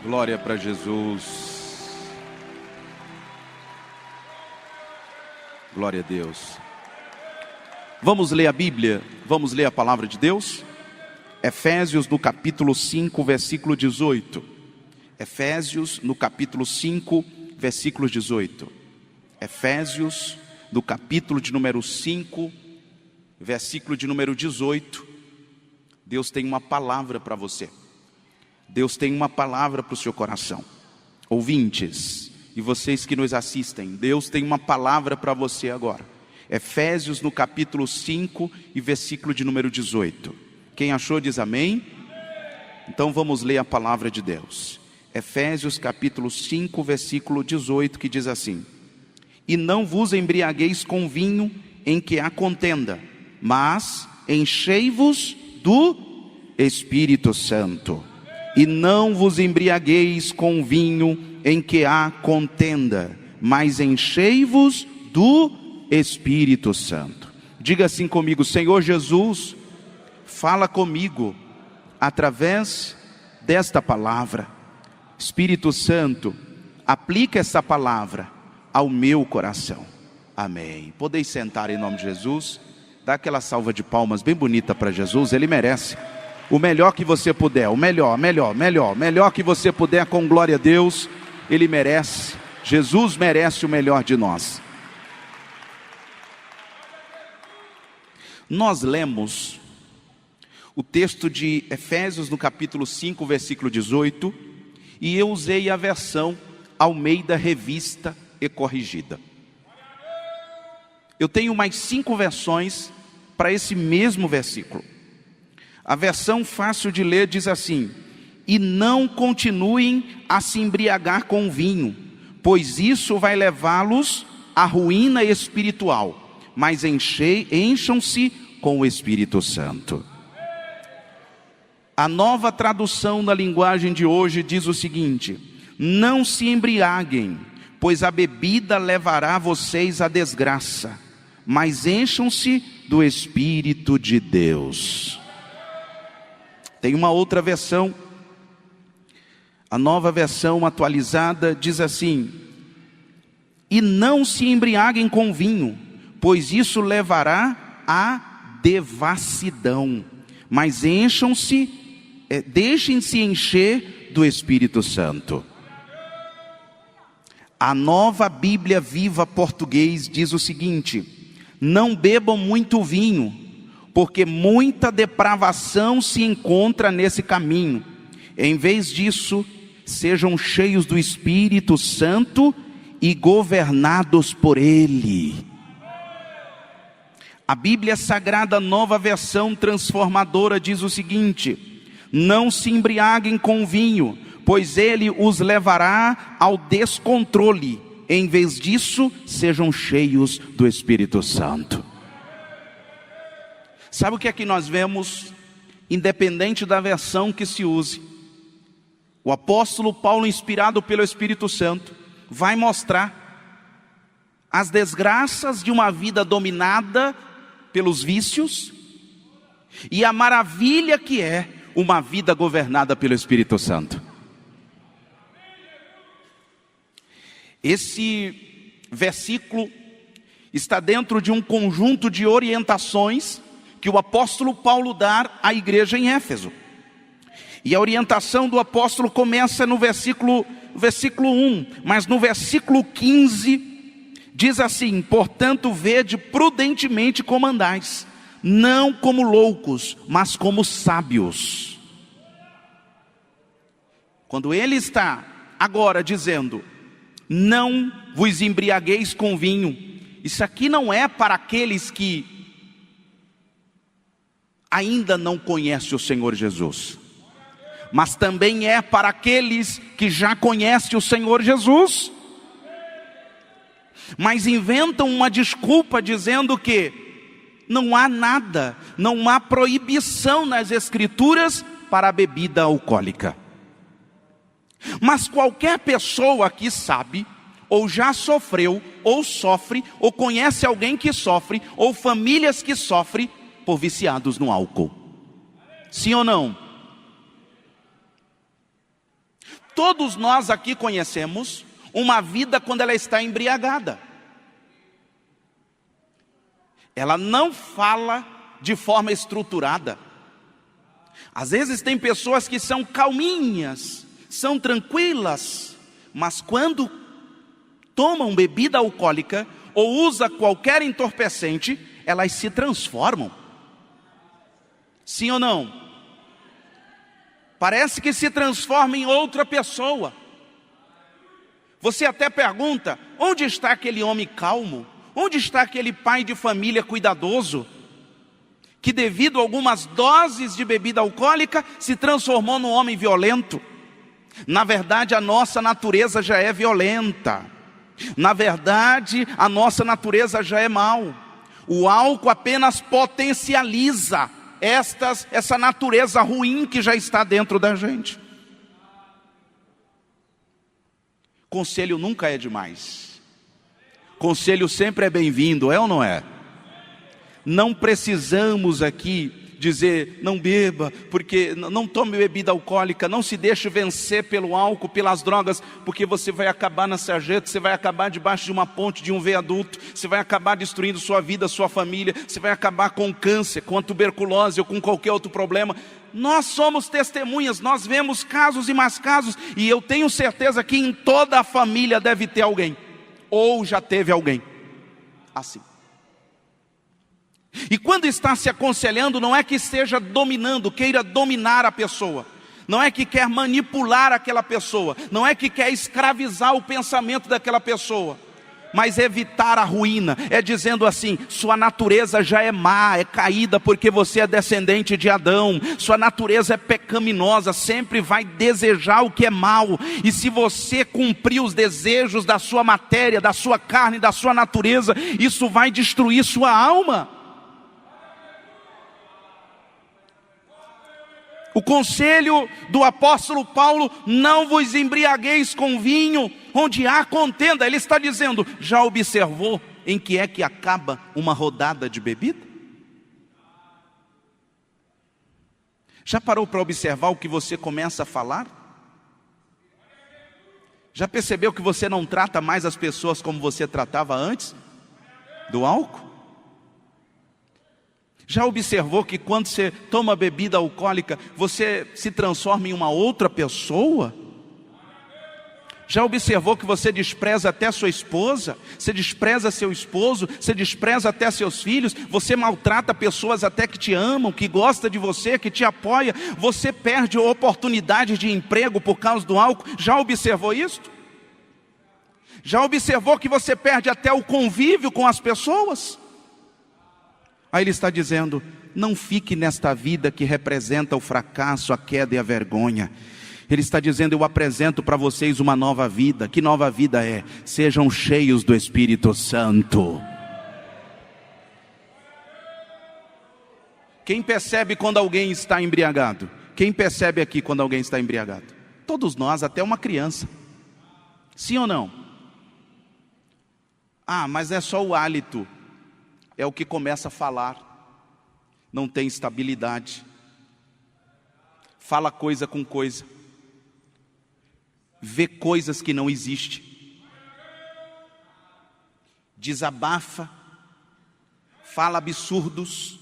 Glória para Jesus. Glória a Deus. Vamos ler a Bíblia, vamos ler a palavra de Deus? Efésios no capítulo 5, versículo 18. Efésios no capítulo 5, versículo 18. Efésios no capítulo de número 5, versículo de número 18. Deus tem uma palavra para você. Deus tem uma palavra para o seu coração. Ouvintes e vocês que nos assistem, Deus tem uma palavra para você agora. Efésios no capítulo 5 e versículo de número 18. Quem achou diz amém? Então vamos ler a palavra de Deus. Efésios capítulo 5, versículo 18, que diz assim: E não vos embriagueis com vinho em que há contenda, mas enchei-vos do Espírito Santo. E não vos embriagueis com vinho em que há contenda, mas enchei-vos do Espírito Santo. Diga assim comigo: Senhor Jesus, fala comigo através desta palavra. Espírito Santo, aplica essa palavra ao meu coração. Amém. Podeis sentar em nome de Jesus. Dá aquela salva de palmas bem bonita para Jesus, Ele merece. O melhor que você puder, o melhor que você puder, com glória a Deus. Ele merece, Jesus merece o melhor de nós. Nós lemos o texto de Efésios no capítulo 5, versículo 18, e eu usei a versão Almeida Revista e Corrigida. Eu tenho mais 5 versões para esse mesmo versículo. A versão fácil de ler diz assim: E não continuem a se embriagar com vinho, pois isso vai levá-los à ruína espiritual, mas encham-se com o Espírito Santo. A Nova Tradução da linguagem de hoje diz o seguinte: Não se embriaguem, pois a bebida levará vocês à desgraça, mas encham-se do Espírito de Deus. Tem uma outra versão, a Nova Versão Atualizada diz assim: E não se embriaguem com vinho, pois isso levará à devassidão, mas encham-se, deixem-se encher do Espírito Santo. A Nova Bíblia Viva Português diz o seguinte: Não bebam muito vinho, porque muita depravação se encontra nesse caminho. Em vez disso, sejam cheios do Espírito Santo e governados por Ele. A Bíblia Sagrada Nova Versão Transformadora diz o seguinte: Não se embriaguem com vinho, pois ele os levará ao descontrole. Em vez disso, sejam cheios do Espírito Santo. Sabe o que é que nós vemos, independente da versão que se use? O apóstolo Paulo, inspirado pelo Espírito Santo, vai mostrar as desgraças de uma vida dominada pelos vícios e a maravilha que é uma vida governada pelo Espírito Santo. Esse versículo está dentro de um conjunto de orientações que o apóstolo Paulo dá à igreja em Éfeso. E a orientação do apóstolo começa no versículo 1, mas no versículo 15 diz assim: Portanto, vede prudentemente como andais, não como loucos, mas como sábios. Quando ele está agora dizendo: Não vos embriagueis com vinho, isso aqui não é para aqueles que ainda não conhecem o Senhor Jesus, mas também é para aqueles que já conhecem o Senhor Jesus, mas inventam uma desculpa dizendo que não há nada, não há proibição nas Escrituras para a bebida alcoólica. Mas qualquer pessoa que sabe, ou já sofreu, ou sofre, ou conhece alguém que sofre, ou famílias que sofrem por viciados no álcool. Sim ou não? Todos nós aqui conhecemos uma vida quando ela está embriagada. Ela não fala de forma estruturada. Às vezes tem pessoas que são calminhas, são tranquilas, mas quando tomam bebida alcoólica ou usa qualquer entorpecente, elas se transformam. Sim ou não? Parece que se transforma em outra pessoa. Você até pergunta, onde está aquele homem calmo? Onde está aquele pai de família cuidadoso? Que devido a algumas doses de bebida alcoólica, se transformou num homem violento. Na verdade, a nossa natureza já é violenta. Na verdade, a nossa natureza já é mal. O álcool apenas potencializa essa natureza ruim que já está dentro da gente. Conselho nunca é demais. Conselho sempre é bem-vindo, é ou não é? Não precisamos aqui dizer, não beba, porque não tome bebida alcoólica, não se deixe vencer pelo álcool, pelas drogas, porque você vai acabar na sarjeta, você vai acabar debaixo de uma ponte, de um viaduto, você vai acabar destruindo sua vida, sua família, você vai acabar com câncer, com a tuberculose ou com qualquer outro problema. Nós somos testemunhas, nós vemos casos e mais casos, e eu tenho certeza que em toda a família deve ter alguém, ou já teve alguém assim. E quando está se aconselhando, não é que esteja dominando, queira dominar a pessoa. Não é que quer manipular aquela pessoa. Não é que quer escravizar o pensamento daquela pessoa. Mas evitar a ruína. É dizendo assim, sua natureza já é má, é caída porque você é descendente de Adão. Sua natureza é pecaminosa, sempre vai desejar o que é mal. E se você cumprir os desejos da sua matéria, da sua carne, da sua natureza, isso vai destruir sua alma. O conselho do apóstolo Paulo, não vos embriagueis com vinho, onde há contenda. Ele está dizendo, já observou em que é que acaba uma rodada de bebida? Já parou para observar o que você começa a falar? Já percebeu que você não trata mais as pessoas como você tratava antes do álcool? Já observou que quando você toma bebida alcoólica, você se transforma em uma outra pessoa? Já observou que você despreza até sua esposa? Você despreza seu esposo? Você despreza até seus filhos? Você maltrata pessoas até que te amam, que gostam de você, que te apoiam? Você perde oportunidade de emprego por causa do álcool? Já observou isso? Já observou que você perde até o convívio com as pessoas? Aí ele está dizendo, não fique nesta vida que representa o fracasso, a queda e a vergonha. Ele está dizendo, eu apresento para vocês uma nova vida. Que nova vida é? Sejam cheios do Espírito Santo. Quem percebe quando alguém está embriagado? Quem percebe aqui quando alguém está embriagado? Todos nós, até uma criança. Sim ou não? Ah, mas é só o hálito. É o que começa a falar, não tem estabilidade, fala coisa com coisa, vê coisas que não existem, desabafa, fala absurdos,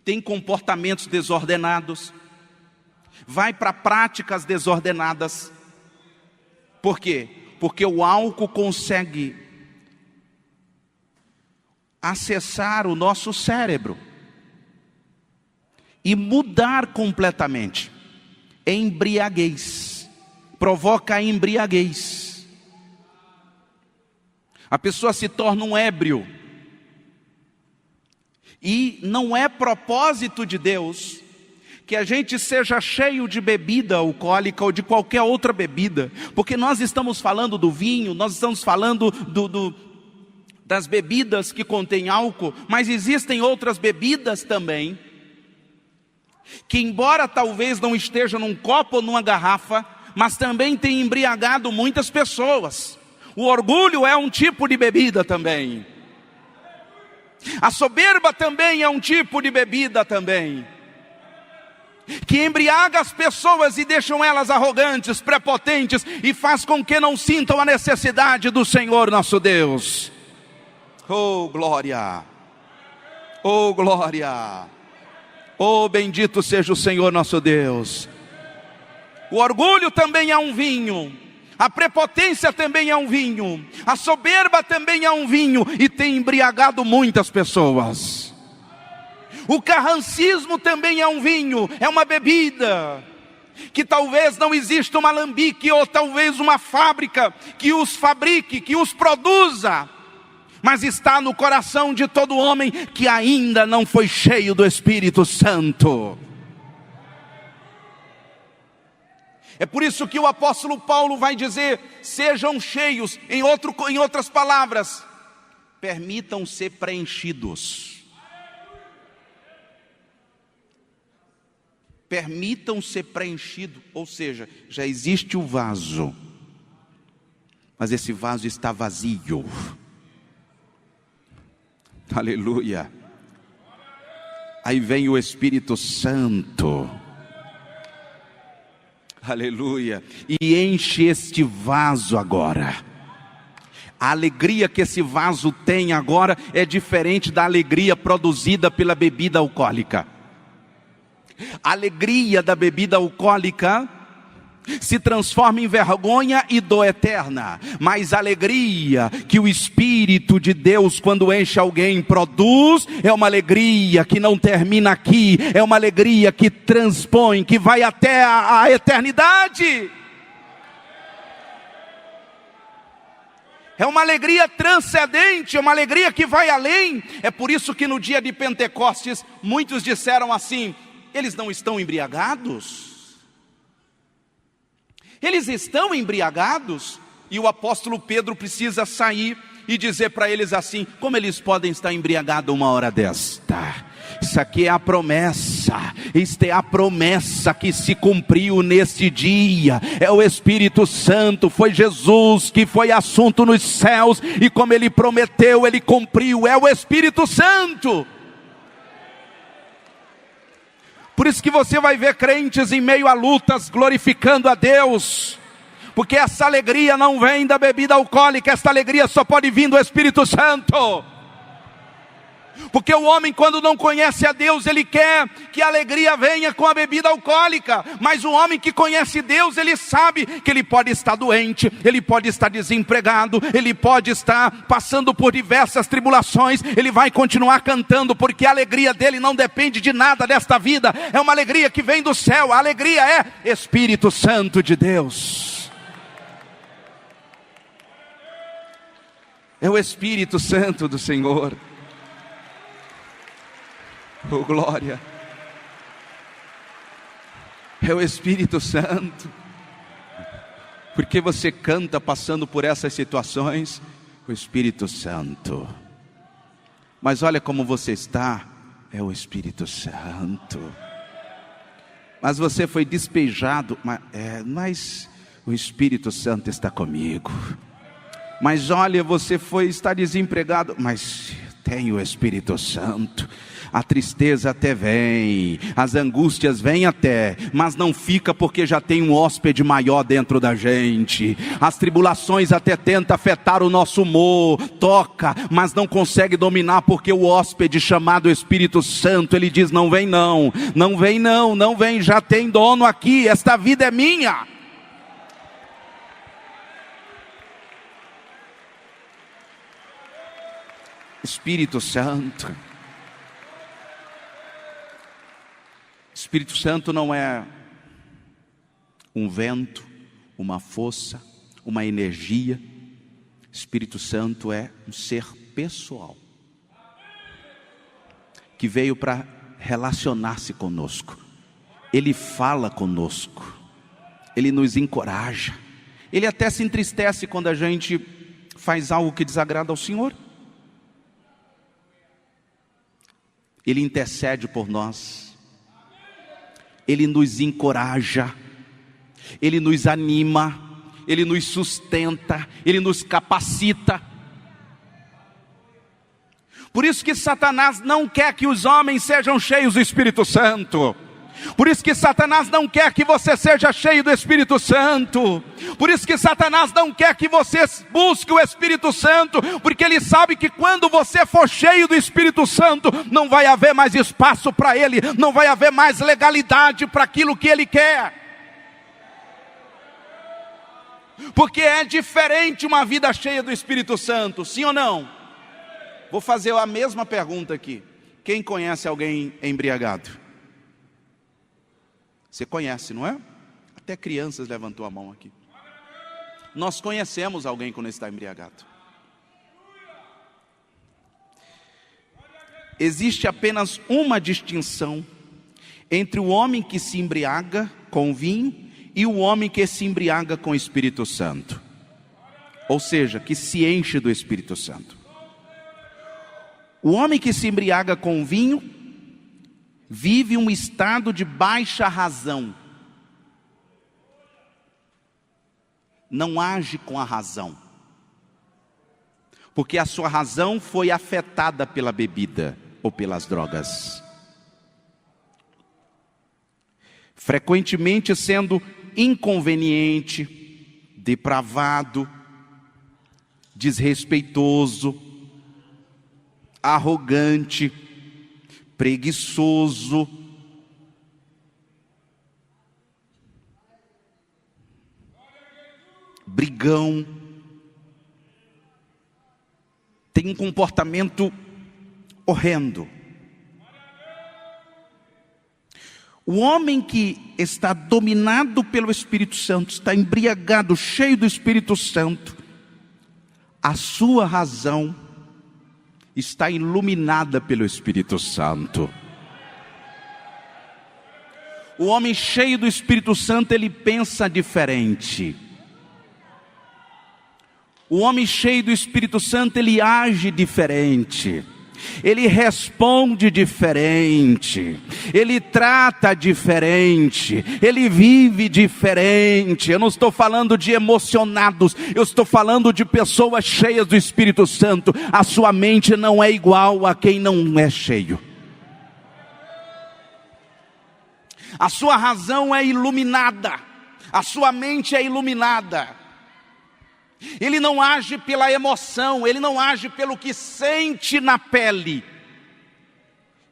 tem comportamentos desordenados, vai para práticas desordenadas. Por quê? Porque o álcool consegue acessar o nosso cérebro e mudar completamente. Embriaguez, provoca embriaguez. A pessoa se torna um ébrio. E não é propósito de Deus que a gente seja cheio de bebida alcoólica ou de qualquer outra bebida, porque nós estamos falando do vinho, nós estamos falando das bebidas que contêm álcool, mas existem outras bebidas também, que embora talvez não estejam num copo ou numa garrafa, mas também tem embriagado muitas pessoas. O orgulho é um tipo de bebida também. A soberba também é um tipo de bebida também. que embriaga as pessoas e deixam elas arrogantes, prepotentes, e faz com que não sintam a necessidade do Senhor nosso Deus. Oh glória, oh glória, oh bendito seja o Senhor nosso Deus. O orgulho também é um vinho, a prepotência também é um vinho, a soberba também é um vinho, e tem embriagado muitas pessoas. O carrancismo também é um vinho, é uma bebida, que talvez não exista um alambique, ou talvez uma fábrica que os fabrique, que os produza, mas está no coração de todo homem que ainda não foi cheio do Espírito Santo. É por isso que o apóstolo Paulo vai dizer: sejam cheios, em outras palavras, permitam ser preenchidos. Permitam ser preenchidos, ou seja, já existe o vaso, mas esse vaso está vazio. Aleluia. Aí vem o Espírito Santo, aleluia, e enche este vaso agora. A alegria que esse vaso tem agora é diferente da alegria produzida pela bebida alcoólica. A alegria da bebida alcoólica se transforma em vergonha e dor eterna, mas a alegria que o Espírito de Deus, quando enche alguém, produz, é uma alegria que não termina aqui, é uma alegria que transpõe, que vai até a eternidade. É uma alegria transcendente, é uma alegria que vai além. É por isso que no dia de Pentecostes, muitos disseram assim: eles não estão embriagados? Eles estão embriagados? E o apóstolo Pedro precisa sair e dizer para eles assim: como eles podem estar embriagados uma hora desta? Isso aqui é a promessa, esta é a promessa que se cumpriu neste dia, é o Espírito Santo, foi Jesus que foi assunto nos céus, e como Ele prometeu, Ele cumpriu, é o Espírito Santo. Por isso que você vai ver crentes em meio a lutas glorificando a Deus, porque essa alegria não vem da bebida alcoólica, essa alegria só pode vir do Espírito Santo. Porque o homem, quando não conhece a Deus, ele quer que a alegria venha com a bebida alcoólica. Mas o homem que conhece Deus, ele sabe que ele pode estar doente, ele pode estar desempregado, ele pode estar passando por diversas tribulações, ele vai continuar cantando, porque a alegria dele não depende de nada desta vida, é uma alegria que vem do céu. A alegria é Espírito Santo de Deus. É o Espírito Santo do Senhor. Oh glória, é o Espírito Santo. Porque você canta passando por essas situações, o Espírito Santo. Mas olha como você está, é o Espírito Santo. Mas você foi despejado, mas o Espírito Santo está comigo. Mas olha, você está desempregado, mas tem o Espírito Santo. A tristeza até vem, as angústias vêm até, mas não fica, porque já tem um hóspede maior dentro da gente. As tribulações até tentam afetar o nosso humor, toca, mas não consegue dominar, porque o hóspede chamado Espírito Santo, ele diz: não vem não, não vem não, não vem, já tem dono aqui, esta vida é minha. Espírito Santo. Espírito Santo não é um vento, uma força, uma energia. Espírito Santo é um ser pessoal, que veio para relacionar-se conosco. Ele fala conosco, Ele nos encoraja, Ele até se entristece quando a gente faz algo que desagrada ao Senhor. Ele intercede por nós, Ele nos encoraja, Ele nos anima, Ele nos sustenta, Ele nos capacita. Por isso que Satanás não quer que os homens sejam cheios do Espírito Santo. Por isso que Satanás não quer que você seja cheio do Espírito Santo. Por isso que Satanás não quer que você busque o Espírito Santo, porque ele sabe que quando você for cheio do Espírito Santo, não vai haver mais espaço para ele, não vai haver mais legalidade para aquilo que ele quer. Porque é diferente uma vida cheia do Espírito Santo, sim ou não? Vou fazer a mesma pergunta aqui. Quem conhece alguém embriagado? Você conhece, não é? Até crianças levantou a mão aqui. Nós conhecemos alguém quando está embriagado. Existe apenas uma distinção entre o homem que se embriaga com vinho e o homem que se embriaga com o Espírito Santo. Ou seja, que se enche do Espírito Santo. O homem que se embriaga com vinho vive um estado de baixa razão. Não age com a razão. Porque a sua razão foi afetada pela bebida ou pelas drogas. Frequentemente sendo inconveniente, depravado, desrespeitoso, arrogante, preguiçoso, brigão, tem um comportamento horrendo. O homem que está dominado pelo Espírito Santo, está embriagado, cheio do Espírito Santo, a sua razão está iluminada pelo Espírito Santo. O homem cheio do Espírito Santo, ele pensa diferente. O homem cheio do Espírito Santo, ele age diferente. Ele responde diferente, ele trata diferente, ele vive diferente. Eu não estou falando de emocionados, eu estou falando de pessoas cheias do Espírito Santo. A sua mente não é igual a quem não é cheio. A sua razão é iluminada, a sua mente é iluminada. Ele não age pela emoção, ele não age pelo que sente na pele.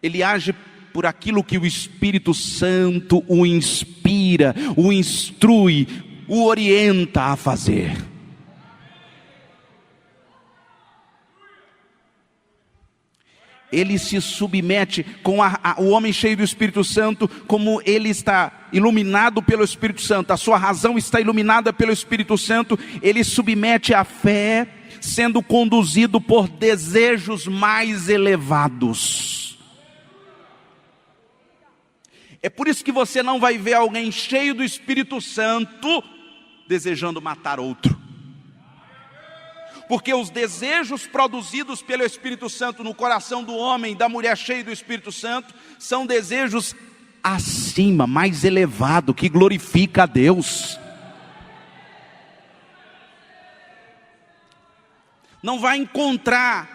Ele age por aquilo que o Espírito Santo o inspira, o instrui, o orienta a fazer. Ele se submete com o homem cheio do Espírito Santo, como ele está iluminado pelo Espírito Santo, a sua razão está iluminada pelo Espírito Santo, ele submete a fé, sendo conduzido por desejos mais elevados. É por isso que você não vai ver alguém cheio do Espírito Santo desejando matar outro. Porque os desejos produzidos pelo Espírito Santo no coração do homem, da mulher cheia do Espírito Santo, são desejos acima, mais elevado, que glorifica a Deus. Não vai encontrar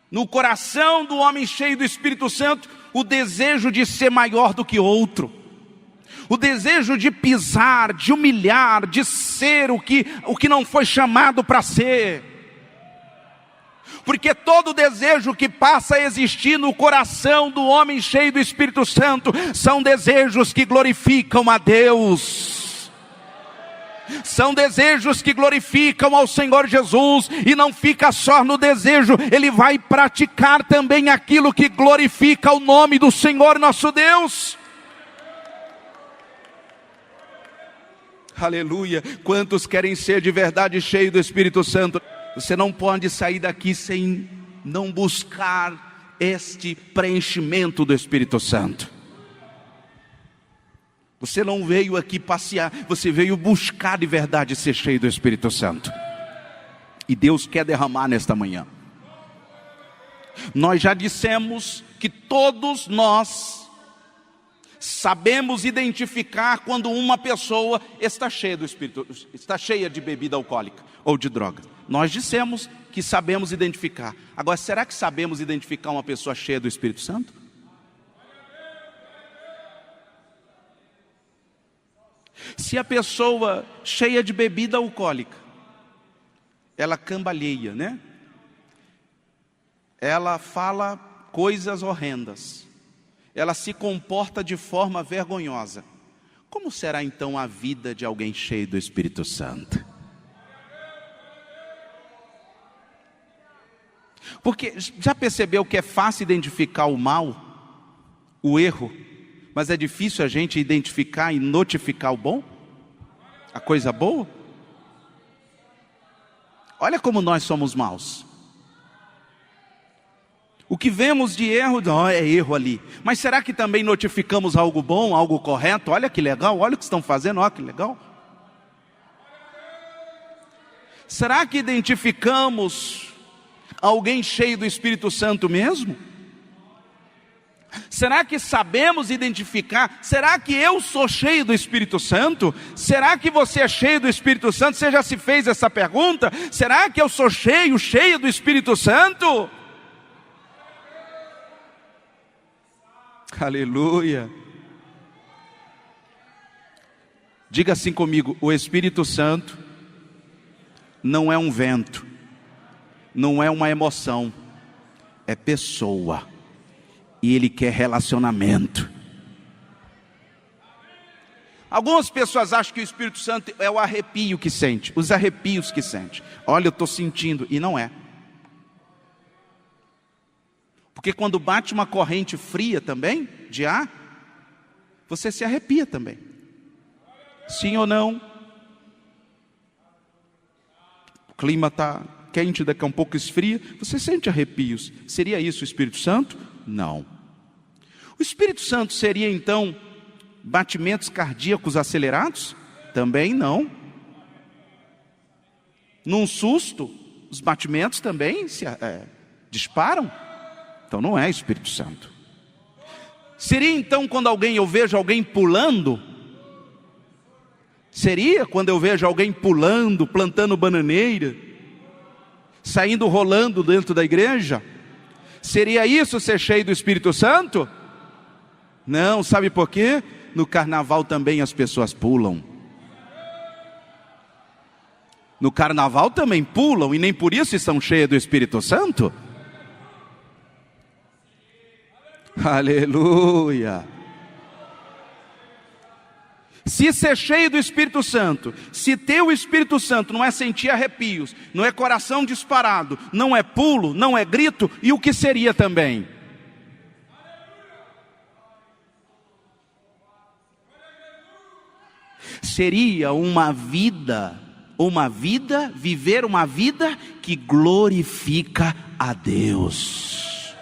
no coração do homem cheio do Espírito Santo o desejo de ser maior do que outro. O desejo de pisar, de humilhar, de ser o que não foi chamado para ser. Porque todo desejo que passa a existir no coração do homem cheio do Espírito Santo, são desejos que glorificam a Deus. São desejos que glorificam ao Senhor Jesus, e não fica só no desejo, ele vai praticar também aquilo que glorifica o nome do Senhor nosso Deus. Aleluia. Quantos querem ser de verdade cheios do Espírito Santo? Você não pode sair daqui sem não buscar este preenchimento do Espírito Santo. Você não veio aqui passear, você veio buscar de verdade ser cheio do Espírito Santo. E Deus quer derramar nesta manhã. Nós já dissemos que todos nós sabemos identificar quando uma pessoa está cheia do Espírito, está cheia de bebida alcoólica ou de droga. Nós dissemos que sabemos identificar. Agora, será que sabemos identificar uma pessoa cheia do Espírito Santo? Se a pessoa cheia de bebida alcoólica, ela cambaleia, né? Ela fala coisas horrendas, ela se comporta de forma vergonhosa. Como será então a vida de alguém cheio do Espírito Santo? Porque já percebeu que é fácil identificar o mal, o erro, mas é difícil a gente identificar e notificar o bom? A coisa boa? Olha como nós somos maus. O que vemos de erro, é erro ali. Mas será que também notificamos algo bom, algo correto? Olha que legal, olha o que estão fazendo, olha que legal. Será que identificamos alguém cheio do Espírito Santo mesmo? Será que sabemos identificar? Será que eu sou cheio do Espírito Santo? Será que você é cheio do Espírito Santo? Você já se fez essa pergunta? Será que eu sou cheio do Espírito Santo? Aleluia. Diga assim comigo: o Espírito Santo não é um vento, não é uma emoção, é pessoa. E Ele quer relacionamento. Algumas pessoas acham que o Espírito Santo é o arrepio que sente, os arrepios que sente. Olha, eu estou sentindo, e não é. Porque quando bate uma corrente fria também, de ar, você se arrepia também. Sim ou não? O clima está quente, daqui a um pouco esfria, você sente arrepios. Seria isso o Espírito Santo? Não. O Espírito Santo seria então batimentos cardíacos acelerados? Também não. Num susto, os batimentos também se disparam? Então não é Espírito Santo. Seria então quando eu vejo alguém pulando? Seria quando eu vejo alguém pulando, plantando bananeira, saindo rolando dentro da igreja? Seria isso ser cheio do Espírito Santo? Não, sabe por quê? No carnaval também as pessoas pulam. No carnaval também pulam e nem por isso estão cheias do Espírito Santo? Aleluia. Se ser cheio do Espírito Santo, se ter o Espírito Santo não é sentir arrepios, não é coração disparado, não é pulo, não é grito, e o que seria também? Seria viver uma vida que glorifica a Deus.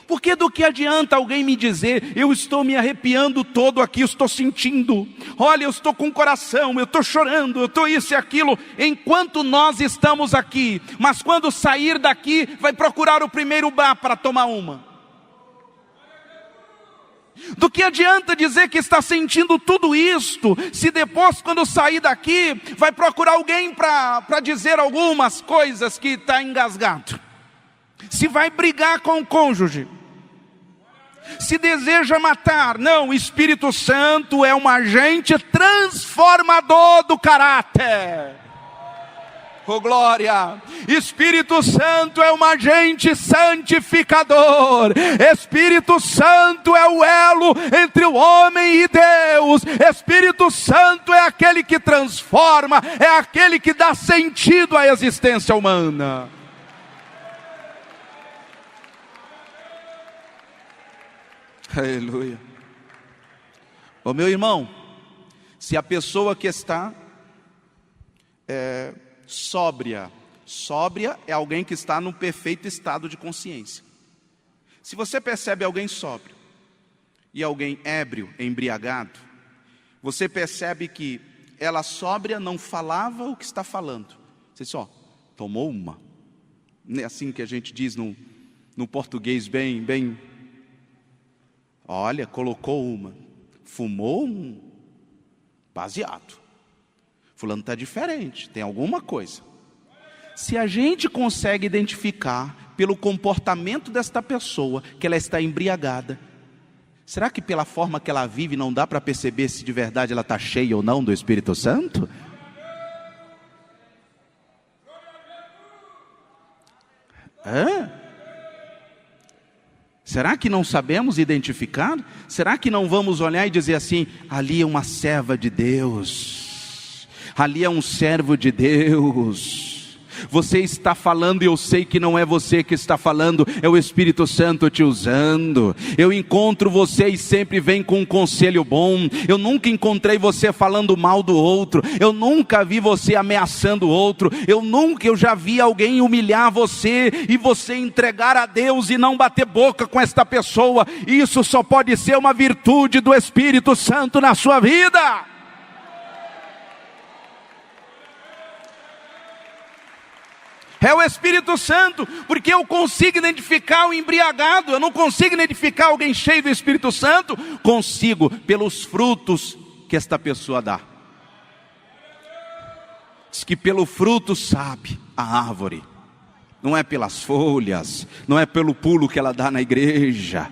Porque do que adianta alguém me dizer, eu estou me arrepiando todo aqui, eu estou sentindo, olha, eu estou com o coração, eu estou chorando, eu estou isso e aquilo, enquanto nós estamos aqui, mas quando sair daqui, vai procurar o primeiro bar para tomar uma. Do que adianta dizer que está sentindo tudo isto, se depois quando sair daqui, vai procurar alguém para dizer algumas coisas que está engasgado. Se vai brigar com o cônjuge, se deseja matar. Não, o Espírito Santo é um agente transformador do caráter. Oh glória! Espírito Santo é um agente santificador. Espírito Santo é o elo entre o homem e Deus. Espírito Santo é aquele que transforma, é aquele que dá sentido à existência humana. Aleluia. Ô meu irmão, se a pessoa que está sóbria é alguém que está num perfeito estado de consciência. Se você percebe alguém sóbrio e alguém ébrio, embriagado, você percebe que ela sóbria não falava o que está falando. Você diz, tomou uma. É assim que a gente diz no português bem. Olha, colocou uma. Fumou um baseado. Fulano está diferente, tem alguma coisa. Se a gente consegue identificar pelo comportamento desta pessoa que ela está embriagada, Será que pela forma que ela vive não dá para perceber se de verdade ela está cheia ou não do Espírito Santo? Será que não sabemos identificar? Será que não vamos olhar e dizer assim: ali é uma serva de Deus, ali é um servo de Deus? Você está falando e eu sei que não é você que está falando, é o Espírito Santo te usando. Eu encontro você e sempre vem com um conselho bom. Eu nunca encontrei você falando mal do outro. Eu nunca vi você ameaçando o outro. Eu já vi alguém humilhar você e você entregar a Deus e não bater boca com esta pessoa. Isso só pode ser uma virtude do Espírito Santo na sua vida. É o Espírito Santo, porque eu consigo identificar o embriagado. Eu não consigo identificar alguém cheio do Espírito Santo. Consigo pelos frutos que esta pessoa dá. Diz que pelo fruto sabe a árvore. Não é pelas folhas, não é pelo pulo que ela dá na igreja.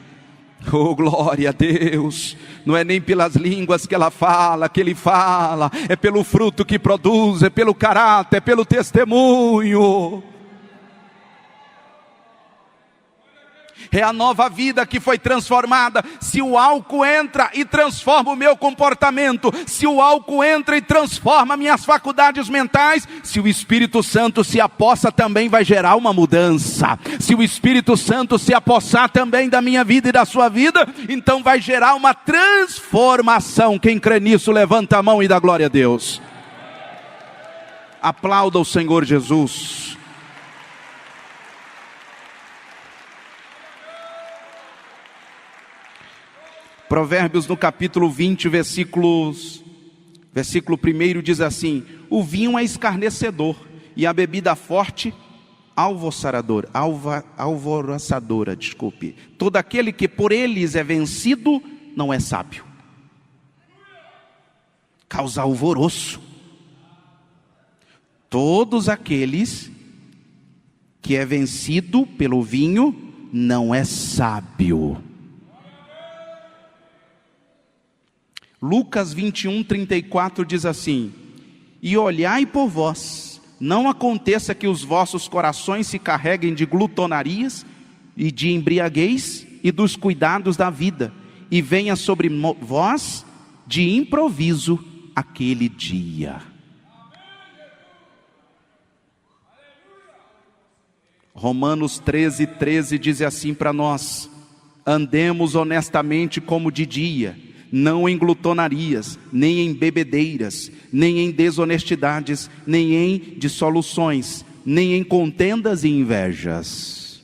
Oh, glória a Deus. Não é nem pelas línguas que ela fala, que ele fala. É pelo fruto que produz, é pelo caráter, é pelo testemunho. É a nova vida que foi transformada. Se o álcool entra e transforma o meu comportamento, se o álcool entra e transforma minhas faculdades mentais, se o Espírito Santo se apossa, também vai gerar uma mudança. Se o Espírito Santo se apossar também da minha vida e da sua vida, então vai gerar uma transformação. Quem crê nisso, levanta a mão e dá glória a Deus. Aplauda o Senhor Jesus. Provérbios no capítulo 20, versículo 1 diz assim: o vinho é escarnecedor e a bebida forte alvoroçadora. Todo aquele que por eles é vencido não é sábio. Causa alvoroço. Todos aqueles que é vencido pelo vinho não é sábio. Lucas 21, 34 diz assim: e olhai por vós, não aconteça que os vossos corações se carreguem de glutonarias e de embriaguez e dos cuidados da vida, e venha sobre vós de improviso aquele dia. Romanos 13, 13 diz assim para nós: andemos honestamente como de dia, não em glutonarias, nem em bebedeiras, nem em desonestidades, nem em dissoluções, nem em contendas e invejas.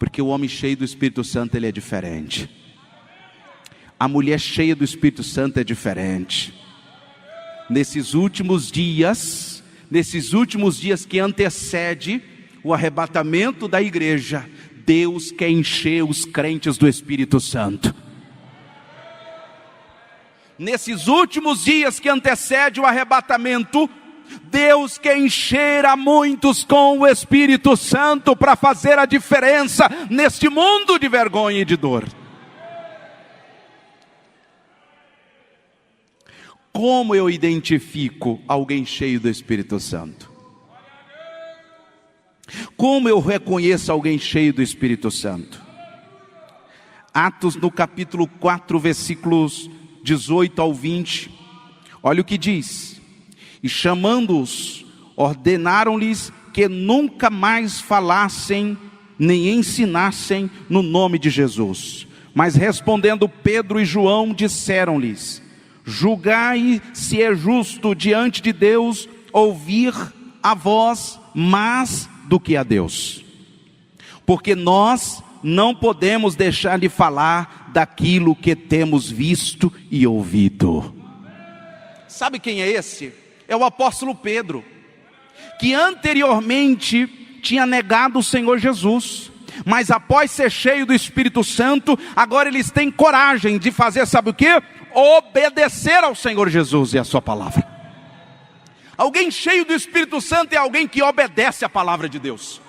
Porque o homem cheio do Espírito Santo, ele é diferente. A mulher cheia do Espírito Santo é diferente. Nesses últimos dias que antecede o arrebatamento da igreja, Deus quer encher os crentes do Espírito Santo. Nesses últimos dias que antecede o arrebatamento, Deus quer encher a muitos com o Espírito Santo para fazer a diferença neste mundo de vergonha e de dor. Como eu identifico alguém cheio do Espírito Santo? Como eu reconheço alguém cheio do Espírito Santo? Atos no capítulo 4, versículos 18 ao 20. Olha o que diz: e chamando-os, ordenaram-lhes que nunca mais falassem, nem ensinassem no nome de Jesus. Mas respondendo Pedro e João, disseram-lhes: julgai se é justo diante de Deus ouvir a vós mais do que a Deus, porque nós não podemos deixar de falar daquilo que temos visto e ouvido. Sabe quem é esse? É o apóstolo Pedro, que anteriormente tinha negado o Senhor Jesus, mas após ser cheio do Espírito Santo, agora eles têm coragem de fazer, sabe o quê? Obedecer ao Senhor Jesus e a sua palavra. Alguém cheio do Espírito Santo é alguém que obedece à palavra de Deus.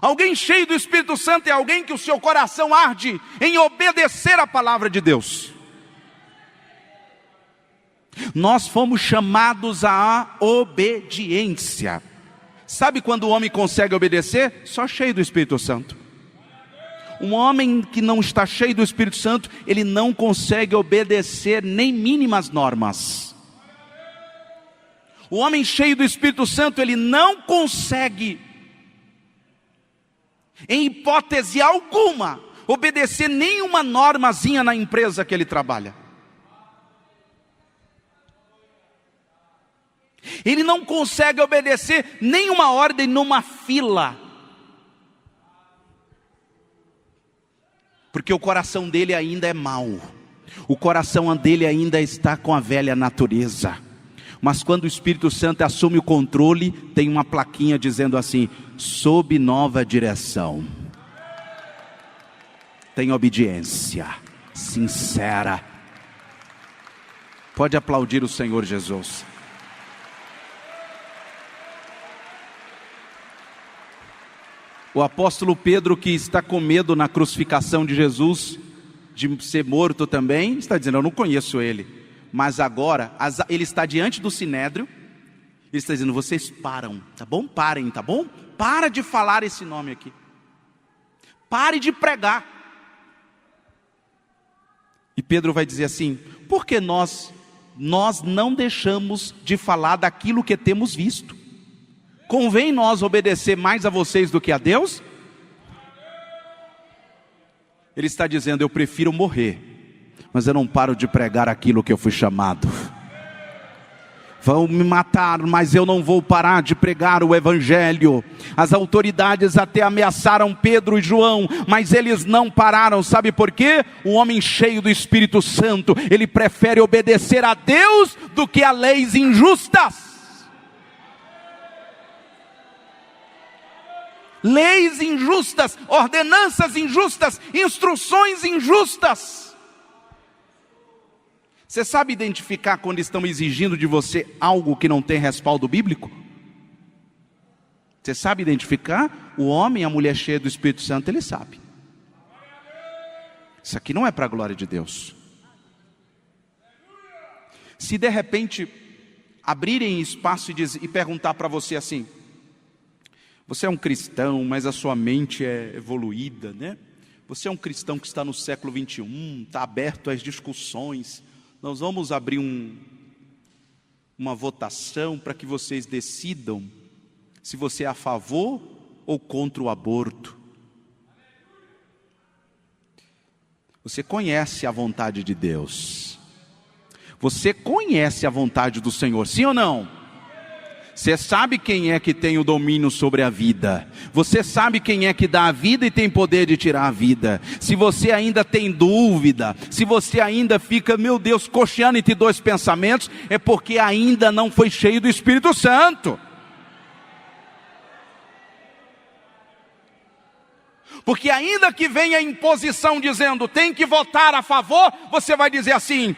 Alguém cheio do Espírito Santo é alguém que o seu coração arde em obedecer a palavra de Deus. Nós fomos chamados à obediência. Sabe quando o homem consegue obedecer? Só cheio do Espírito Santo. Um homem que não está cheio do Espírito Santo, ele não consegue obedecer nem mínimas normas. O homem cheio do Espírito Santo, ele não consegue, em hipótese alguma, obedecer nenhuma normazinha na empresa que ele trabalha. Ele não consegue obedecer nenhuma ordem numa fila. Porque o coração dele ainda é mau. O coração dele ainda está com a velha natureza. Mas quando o Espírito Santo assume o controle, tem uma plaquinha dizendo assim: sob nova direção. Tem obediência sincera. Pode aplaudir o Senhor Jesus. O apóstolo Pedro, que está com medo na crucificação de Jesus, de ser morto também, está dizendo: eu não conheço ele. Mas agora, ele está diante do Sinédrio, ele está dizendo: vocês param, tá bom? Parem, tá bom? Para de falar esse nome aqui. Pare de pregar. E Pedro vai dizer assim: por que nós não deixamos de falar daquilo que temos visto? Convém nós obedecer mais a vocês do que a Deus? Ele está dizendo: eu prefiro morrer, mas eu não paro de pregar aquilo que eu fui chamado. Vão me matar, mas eu não vou parar de pregar o Evangelho. As autoridades até ameaçaram Pedro e João, mas eles não pararam. Sabe por quê? O homem cheio do Espírito Santo, ele prefere obedecer a Deus do que a leis injustas. Leis injustas, ordenanças injustas, instruções injustas. Você sabe identificar quando estão exigindo de você algo que não tem respaldo bíblico? Você sabe identificar? O homem e a mulher cheia do Espírito Santo, ele sabe. Isso aqui não é para a glória de Deus. Se de repente abrirem espaço e perguntar para você assim: você é um cristão, mas a sua mente é evoluída, né? Você é um cristão que está no século 21, está aberto às discussões. Nós vamos abrir uma votação para que vocês decidam se você é a favor ou contra o aborto. Você conhece a vontade de Deus. Você conhece a vontade do Senhor, sim ou não? Você sabe quem é que tem o domínio sobre a vida. Você sabe quem é que dá a vida e tem poder de tirar a vida. Se você ainda tem dúvida, se você ainda fica, meu Deus, cocheando entre dois pensamentos, é porque ainda não foi cheio do Espírito Santo. Porque ainda que venha a imposição dizendo: tem que votar a favor, você vai dizer assim: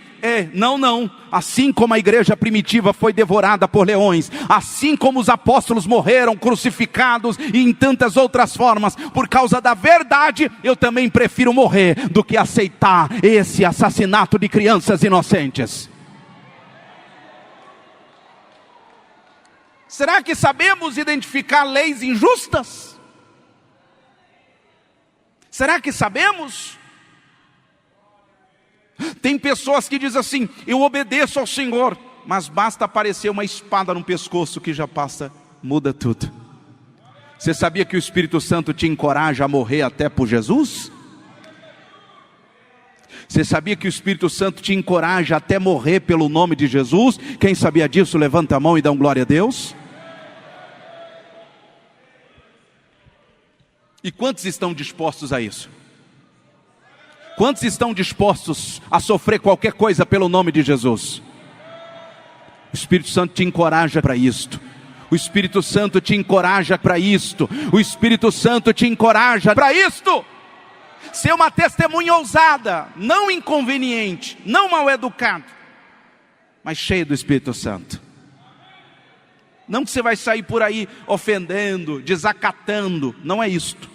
não. Assim como a igreja primitiva foi devorada por leões, assim como os apóstolos morreram crucificados e em tantas outras formas, por causa da verdade, eu também prefiro morrer do que aceitar esse assassinato de crianças inocentes. Será que sabemos identificar leis injustas? Será que sabemos? Tem pessoas que dizem assim: eu obedeço ao Senhor, mas basta aparecer uma espada no pescoço que já passa, muda tudo. Você sabia que o Espírito Santo te encoraja a morrer até por Jesus? Você sabia que o Espírito Santo te encoraja até morrer pelo nome de Jesus? Quem sabia disso, levanta a mão e dá glória a Deus. E quantos estão dispostos a isso? Quantos estão dispostos a sofrer qualquer coisa pelo nome de Jesus? O Espírito Santo te encoraja para isto. O Espírito Santo te encoraja para isto. O Espírito Santo te encoraja para isto. Ser uma testemunha ousada, não inconveniente, não mal educado, mas cheio do Espírito Santo. Não que você vai sair por aí ofendendo, desacatando, não é isto.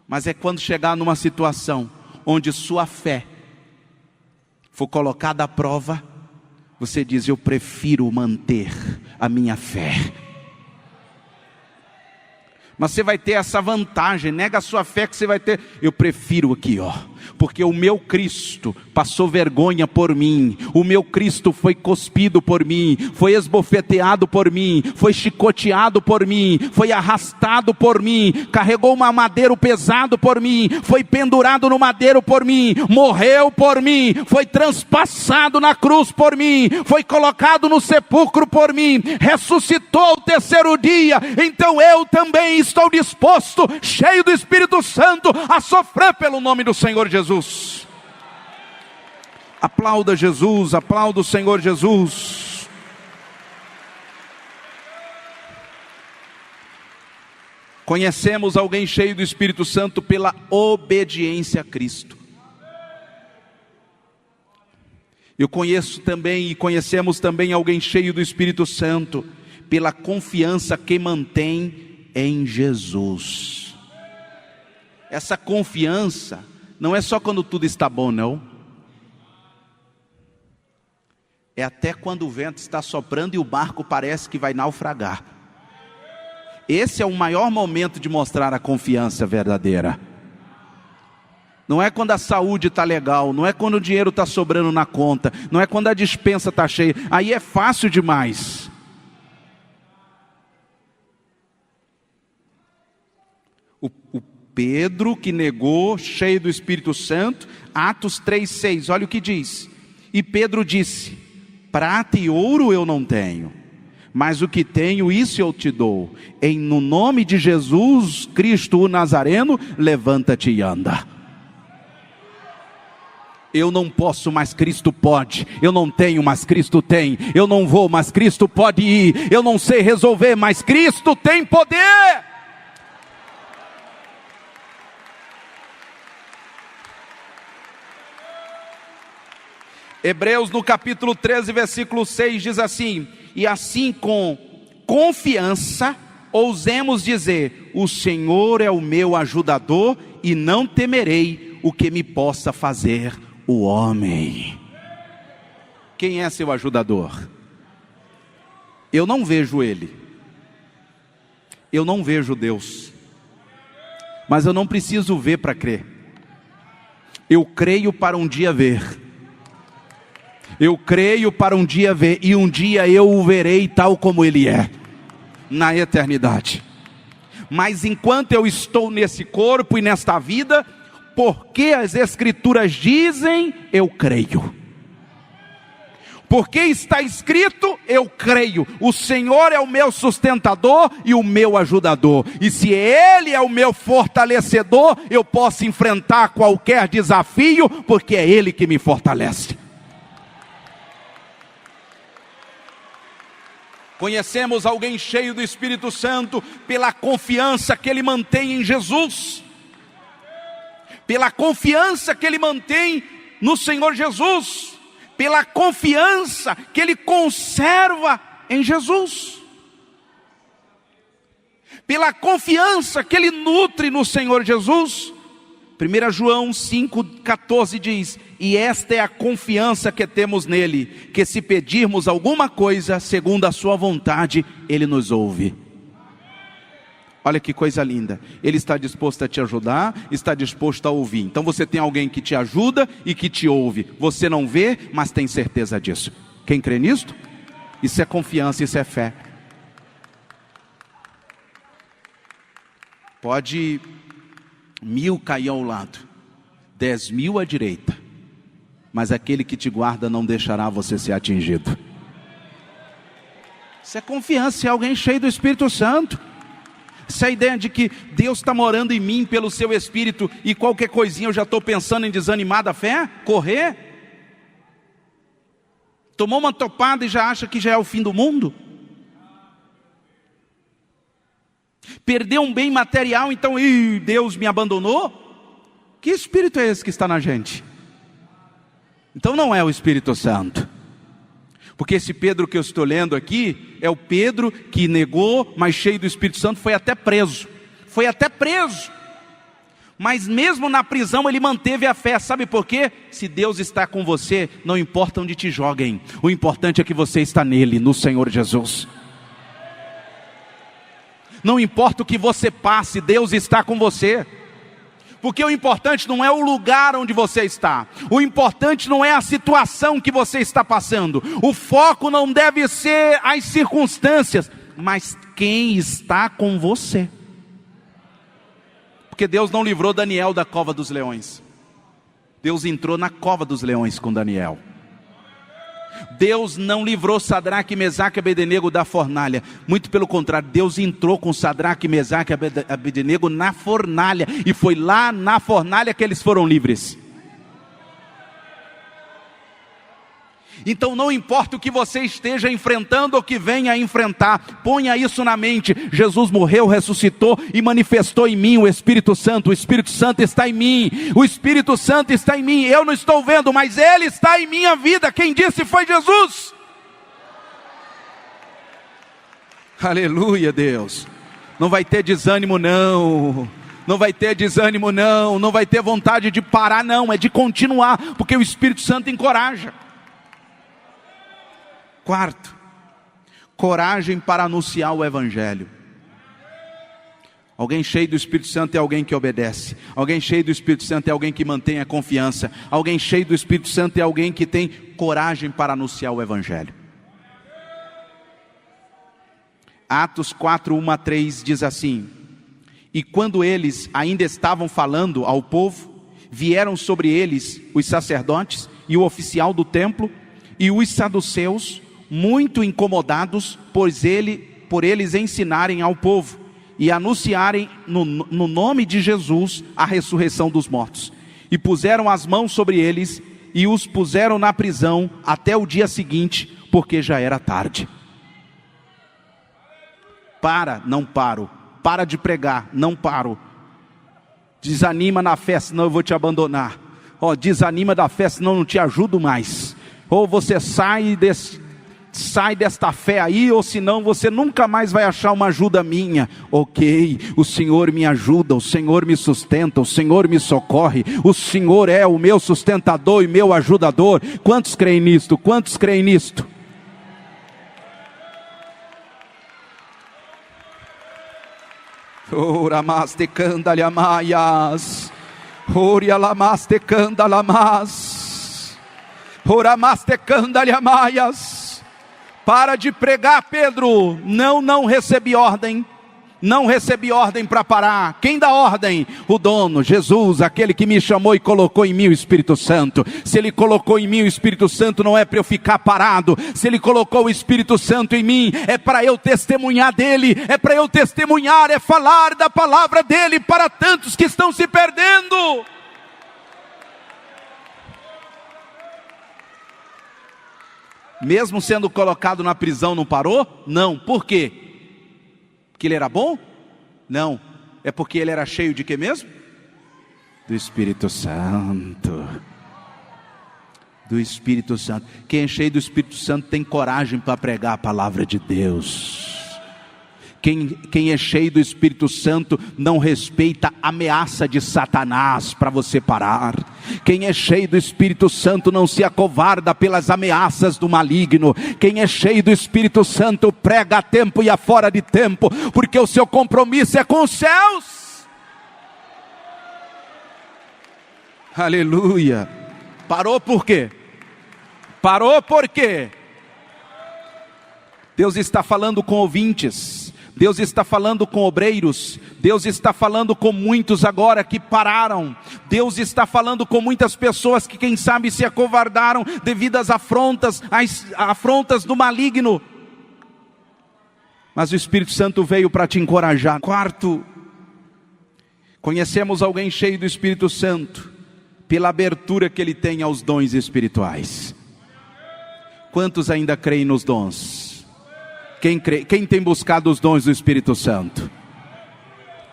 Mas é quando chegar numa situação onde sua fé for colocada à prova, você diz: eu prefiro manter a minha fé. Mas você vai ter essa vantagem, nega a sua fé que você vai ter. Eu prefiro aqui, porque o meu Cristo passou vergonha por mim, o meu Cristo foi cuspido por mim, foi esbofeteado por mim, foi chicoteado por mim, foi arrastado por mim, carregou um madeiro pesado por mim, foi pendurado no madeiro por mim, morreu por mim, foi transpassado na cruz por mim, foi colocado no sepulcro por mim, ressuscitou ao terceiro dia. Então eu também estou disposto, cheio do Espírito Santo, a sofrer pelo nome do Senhor Jesus. Aplauda Jesus, aplauda o Senhor Jesus. Conhecemos alguém cheio do Espírito Santo pela obediência a Cristo. Eu conheço também e conhecemos também alguém cheio do Espírito Santo pela confiança que mantém em Jesus. Essa confiança não é só quando tudo está bom, não. É até quando o vento está soprando e o barco parece que vai naufragar. Esse é o maior momento de mostrar a confiança verdadeira. Não é quando a saúde está legal, não é quando o dinheiro está sobrando na conta, não é quando a despensa está cheia. Aí é fácil demais. O Pedro que negou, cheio do Espírito Santo, Atos 3,6, olha o que diz. E Pedro disse: prata e ouro eu não tenho, mas o que tenho, isso eu te dou. No nome de Jesus Cristo o Nazareno, levanta-te e anda. Eu não posso, mas Cristo pode. Eu não tenho, mas Cristo tem. Eu não vou, mas Cristo pode ir. Eu não sei resolver, mas Cristo tem poder. Hebreus no capítulo 13, versículo 6 diz assim: e assim com confiança ousemos dizer: o Senhor é o meu ajudador e não temerei o que me possa fazer o homem. Quem é seu ajudador? Eu não vejo ele, eu não vejo Deus, mas eu não preciso ver para crer. Eu creio para um dia ver. Eu creio para um dia ver, e um dia eu o verei tal como ele é, na eternidade. Mas enquanto eu estou nesse corpo e nesta vida, porque as Escrituras dizem, eu creio. Porque está escrito, eu creio. O Senhor é o meu sustentador e o meu ajudador. E se Ele é o meu fortalecedor, eu posso enfrentar qualquer desafio, porque é Ele que me fortalece. Conhecemos alguém cheio do Espírito Santo pela confiança que ele mantém em Jesus, pela confiança que ele mantém no Senhor Jesus, pela confiança que ele conserva em Jesus, pela confiança que ele nutre no Senhor Jesus. 1 João 5,14 diz: e esta é a confiança que temos nele, que se pedirmos alguma coisa segundo a sua vontade, ele nos ouve. Olha que coisa linda. Ele está disposto a te ajudar, está disposto a ouvir. Então você tem alguém que te ajuda e que te ouve. Você não vê, mas tem certeza disso. Quem crê nisto? Isso é confiança, isso é fé. Pode 1.000 cair ao lado, 10.000 à direita, mas aquele que te guarda não deixará você ser atingido. Isso é confiança, é alguém cheio do Espírito Santo. Essa ideia de que Deus está morando em mim pelo seu Espírito e qualquer coisinha eu já estou pensando em desanimar da fé, correr. Tomou uma topada e já acha que já é o fim do mundo. Perdeu um bem material, então Deus me abandonou. Que espírito é esse que está na gente? Então não é o Espírito Santo. Porque esse Pedro que eu estou lendo aqui, é o Pedro que negou, mas cheio do Espírito Santo, foi até preso. Foi até preso. Mas mesmo na prisão ele manteve a fé. Sabe por quê? Se Deus está com você, não importa onde te joguem. O importante é que você está nele, no Senhor Jesus. Não importa o que você passe, Deus está com você. Porque o importante não é o lugar onde você está. O importante não é a situação que você está passando. O foco não deve ser as circunstâncias, mas quem está com você. Porque Deus não livrou Daniel da cova dos leões. Deus entrou na cova dos leões com Daniel. Deus não livrou Sadraque, Mesaque e Abednego da fornalha. Muito pelo contrário, Deus entrou com Sadraque, Mesaque e Abednego na fornalha. E foi lá na fornalha que eles foram livres. Então não importa o que você esteja enfrentando ou que venha a enfrentar, ponha isso na mente. Jesus morreu, ressuscitou e manifestou em mim o Espírito Santo. O Espírito Santo está em mim. O Espírito Santo está em mim. Eu não estou vendo, mas Ele está em minha vida. Quem disse foi Jesus. Aleluia, Deus. Não vai ter desânimo não. Não vai ter desânimo não. Não vai ter vontade de parar não. É de continuar, porque o Espírito Santo encoraja. Quarto, coragem para anunciar o Evangelho. Alguém cheio do Espírito Santo é alguém que obedece. Alguém cheio do Espírito Santo é alguém que mantém a confiança. Alguém cheio do Espírito Santo é alguém que tem coragem para anunciar o Evangelho. Atos 4, 1 a 3 diz assim: E quando eles ainda estavam falando ao povo, vieram sobre eles os sacerdotes e o oficial do templo e os saduceus, muito incomodados, por eles ensinarem ao povo e anunciarem no nome de Jesus a ressurreição dos mortos. E puseram as mãos sobre eles e os puseram na prisão até o dia seguinte, porque já era tarde. Não paro. Para de pregar, não paro. Desanima na fé, senão eu vou te abandonar. Desanima da fé, senão eu não te ajudo mais. Ou você sai desta fé aí, ou senão você nunca mais vai achar uma ajuda minha. Ok, o Senhor me ajuda, o Senhor me sustenta, o Senhor me socorre, o Senhor é o meu sustentador e meu ajudador. Quantos creem nisto? Quantos creem nisto? Oramaste candalhamaias, orialamaste candalamas, oramaste candalhamaias. Para de pregar, Pedro. Não recebi ordem. Não recebi ordem para parar. Quem dá ordem? O dono, Jesus, aquele que me chamou e colocou em mim o Espírito Santo. Se Ele colocou em mim o Espírito Santo, não é para eu ficar parado. Se Ele colocou o Espírito Santo em mim, é para eu testemunhar dEle. É para eu testemunhar, é falar da palavra dEle para tantos que estão se perdendo. Mesmo sendo colocado na prisão, não parou? Não. Por quê? Porque ele era bom? Não. É porque ele era cheio de quê mesmo? Do Espírito Santo. Do Espírito Santo. Quem é cheio do Espírito Santo tem coragem para pregar a palavra de Deus. Quem é cheio do Espírito Santo não respeita a ameaça de Satanás para você parar. Quem é cheio do Espírito Santo não se acovarda pelas ameaças do maligno. Quem é cheio do Espírito Santo prega a tempo e a fora de tempo, porque o seu compromisso é com os céus. Aleluia. Parou por quê? Parou por quê? Deus está falando com ouvintes. Deus está falando com obreiros. Deus está falando com muitos agora que pararam. Deus está falando com muitas pessoas que quem sabe se acovardaram devido às afrontas do maligno. Mas o Espírito Santo veio para te encorajar. Quarto, conhecemos alguém cheio do Espírito Santo pela abertura que ele tem aos dons espirituais. Quantos ainda creem nos dons? Quem tem buscado os dons do Espírito Santo?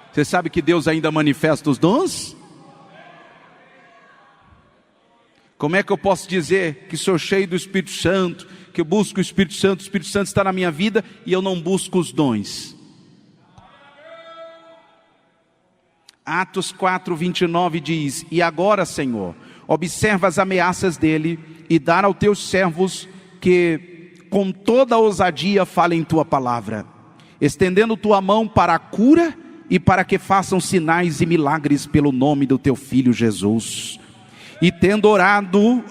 Você sabe que Deus ainda manifesta os dons? Como é que eu posso dizer que sou cheio do Espírito Santo, que eu busco o Espírito Santo está na minha vida e eu não busco os dons. Atos 4:29 diz: e agora, Senhor, observa as ameaças dele e dá aos teus servos que com toda ousadia falem tua palavra, estendendo tua mão para a cura e para que façam sinais e milagres pelo nome do teu Filho Jesus. E tendo orado,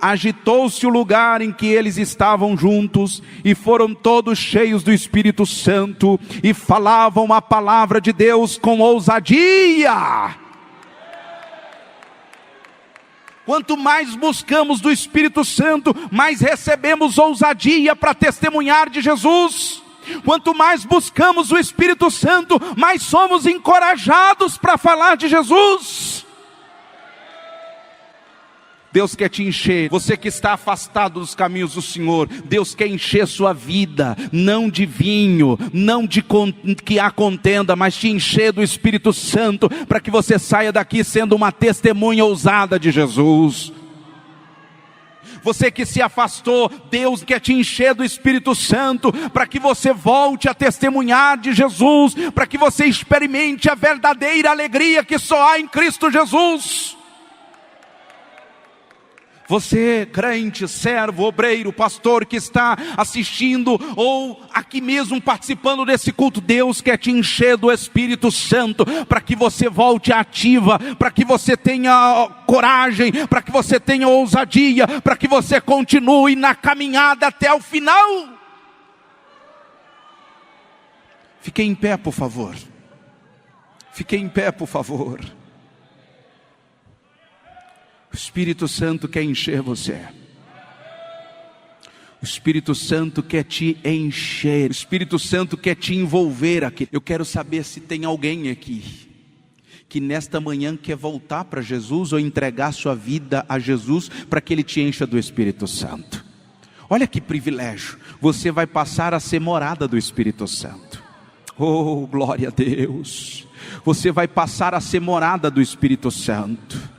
agitou-se o lugar em que eles estavam juntos, e foram todos cheios do Espírito Santo, e falavam a palavra de Deus com ousadia. Quanto mais buscamos do Espírito Santo, mais recebemos ousadia para testemunhar de Jesus. Quanto mais buscamos o Espírito Santo, mais somos encorajados para falar de Jesus. Deus quer te encher. Você que está afastado dos caminhos do Senhor, Deus quer encher sua vida, não de vinho, não de que há contenda, mas te encher do Espírito Santo, para que você saia daqui sendo uma testemunha ousada de Jesus. Você que se afastou, Deus quer te encher do Espírito Santo, para que você volte a testemunhar de Jesus, para que você experimente a verdadeira alegria que só há em Cristo Jesus. Você, crente, servo, obreiro, pastor que está assistindo ou aqui mesmo participando desse culto, Deus quer te encher do Espírito Santo para que você volte ativa, para que você tenha coragem, para que você tenha ousadia, para que você continue na caminhada até o final. Fique em pé, por favor. Fique em pé, por favor. O Espírito Santo quer encher você. O Espírito Santo quer te encher. O Espírito Santo quer te envolver aqui. Eu quero saber se tem alguém aqui que nesta manhã quer voltar para Jesus ou entregar sua vida a Jesus para que Ele te encha do Espírito Santo. Olha que privilégio. Você vai passar a ser morada do Espírito Santo. Oh, glória a Deus. Você vai passar a ser morada do Espírito Santo.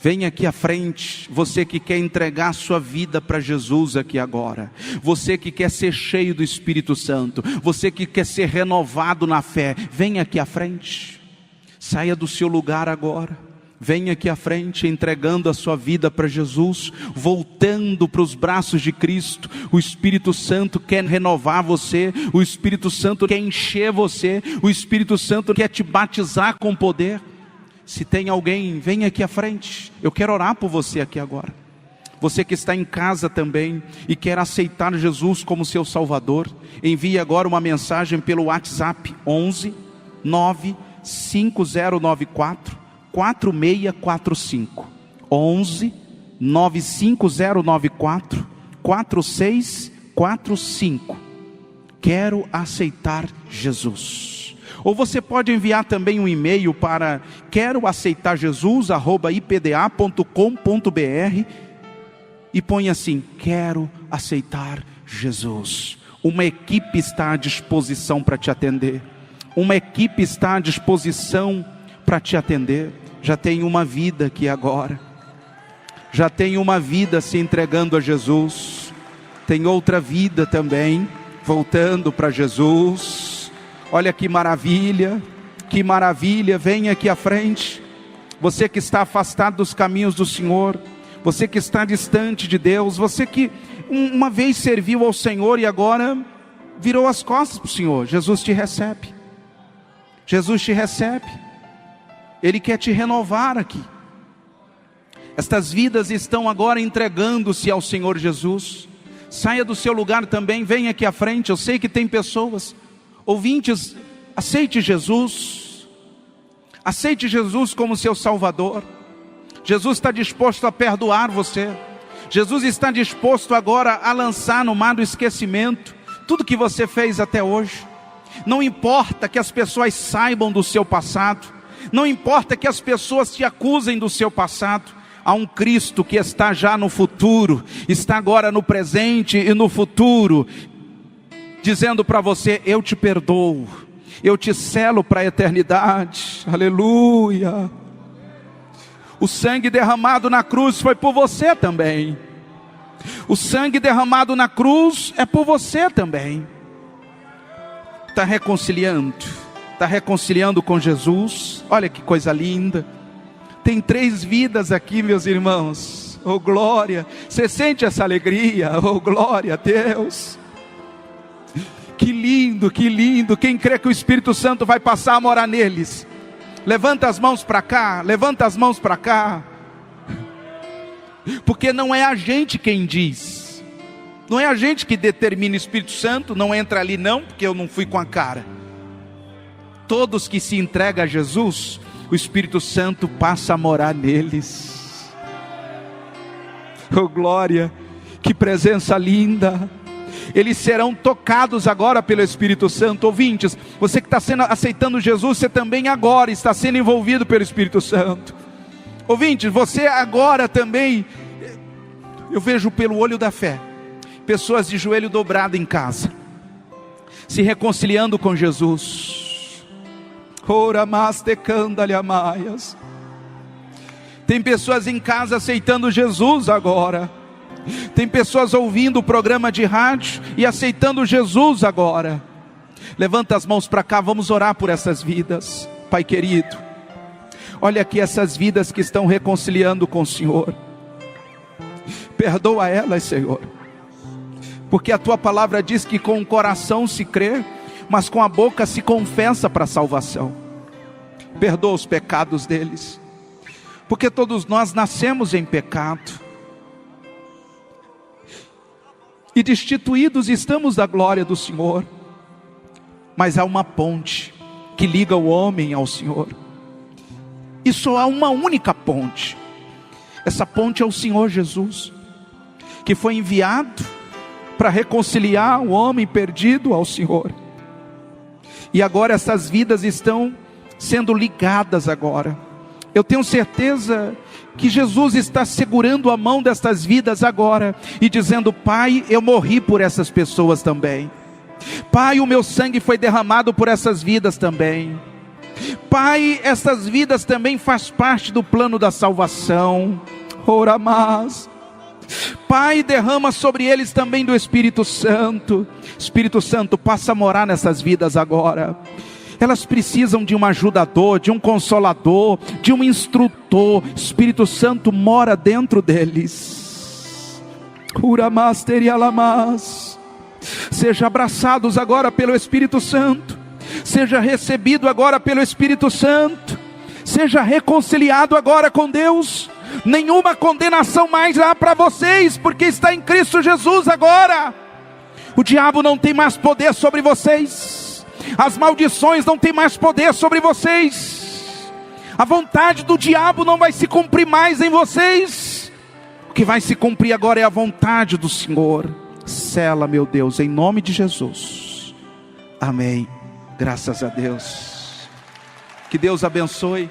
Venha aqui à frente, você que quer entregar sua vida para Jesus aqui agora, você que quer ser cheio do Espírito Santo, você que quer ser renovado na fé, venha aqui à frente, saia do seu lugar agora, venha aqui à frente entregando a sua vida para Jesus, voltando para os braços de Cristo. O Espírito Santo quer renovar você, o Espírito Santo quer encher você, o Espírito Santo quer te batizar com poder. Se tem alguém, venha aqui à frente. Eu quero orar por você aqui agora. Você que está em casa também e quer aceitar Jesus como seu Salvador, envie agora uma mensagem pelo WhatsApp 11 9 5094 4645. 11 95094 4645. Quero aceitar Jesus. Ou você pode enviar também um e-mail para queroaceitarjesus@ipda.com.br e põe assim: quero aceitar Jesus. Uma equipe está à disposição para te atender. Uma equipe está à disposição para te atender. Já tem uma vida aqui agora. Já tem uma vida se entregando a Jesus. Tem outra vida também voltando para Jesus. Olha que maravilha, venha aqui à frente. Você que está afastado dos caminhos do Senhor, você que está distante de Deus, você que uma vez serviu ao Senhor e agora virou as costas para o Senhor, Jesus te recebe. Jesus te recebe. Ele quer te renovar aqui. Estas vidas estão agora entregando-se ao Senhor Jesus. Saia do seu lugar também, venha aqui à frente. Eu sei que tem pessoas ouvintes, aceite Jesus. Aceite Jesus como seu Salvador. Jesus está disposto a perdoar você. Jesus está disposto agora a lançar no mar do esquecimento tudo que você fez até hoje. Não importa que as pessoas saibam do seu passado. Não importa que as pessoas te acusem do seu passado. Há um Cristo que está já no futuro, está agora no presente e no futuro, dizendo para você: eu te perdoo, eu te selo para a eternidade. Aleluia. O sangue derramado na cruz foi por você também. O sangue derramado na cruz é por você também. Está reconciliando com Jesus. Olha que coisa linda. Tem 3 vidas aqui, meus irmãos. Oh glória, você sente essa alegria? Oh glória a Deus. Que lindo, que lindo. Quem crê que o Espírito Santo vai passar a morar neles, levanta as mãos para cá, levanta as mãos para cá. Porque não é a gente quem diz, não é a gente que determina. O Espírito Santo não entra ali não, porque eu não fui com a cara. Todos que se entregam a Jesus, o Espírito Santo passa a morar neles. Oh glória, que presença linda. Eles serão tocados agora pelo Espírito Santo. Ouvintes, você que está aceitando Jesus, você também agora está sendo envolvido pelo Espírito Santo. Ouvintes, você agora também, eu vejo pelo olho da fé, pessoas de joelho dobrado em casa, se reconciliando com Jesus. Tem pessoas em casa aceitando Jesus agora. Tem pessoas ouvindo o programa de rádio e aceitando Jesus agora. Levanta as mãos para cá, vamos orar por essas vidas. Pai querido, olha aqui essas vidas que estão reconciliando com o Senhor. Perdoa elas, Senhor, porque a Tua palavra diz que com o coração se crê, mas com a boca se confessa para a salvação. Perdoa os pecados deles, porque todos nós nascemos em pecado, e destituídos estamos da glória do Senhor. Mas há uma ponte que liga o homem ao Senhor, e só há uma única ponte. Essa ponte é o Senhor Jesus, que foi enviado para reconciliar o homem perdido ao Senhor. E agora essas vidas estão sendo ligadas agora. Eu tenho certeza que Jesus está segurando a mão destas vidas agora e dizendo: Pai, eu morri por essas pessoas também. Pai, o meu sangue foi derramado por essas vidas também. Pai, essas vidas também faz parte do plano da salvação. Ora mais. Pai, derrama sobre eles também do Espírito Santo. Espírito Santo, passa a morar nessas vidas agora. Elas precisam de um ajudador, de um consolador, de um instrutor. Espírito Santo mora dentro deles. Uramaster e alamas. Seja abraçados agora pelo Espírito Santo. Seja recebido agora pelo Espírito Santo. Seja reconciliado agora com Deus. Nenhuma condenação mais há para vocês, porque está em Cristo Jesus agora. O diabo não tem mais poder sobre vocês. As maldições não têm mais poder sobre vocês. A vontade do diabo não vai se cumprir mais em vocês. O que vai se cumprir agora é a vontade do Senhor. Sela, meu Deus, em nome de Jesus. Amém. Graças a Deus. Que Deus abençoe.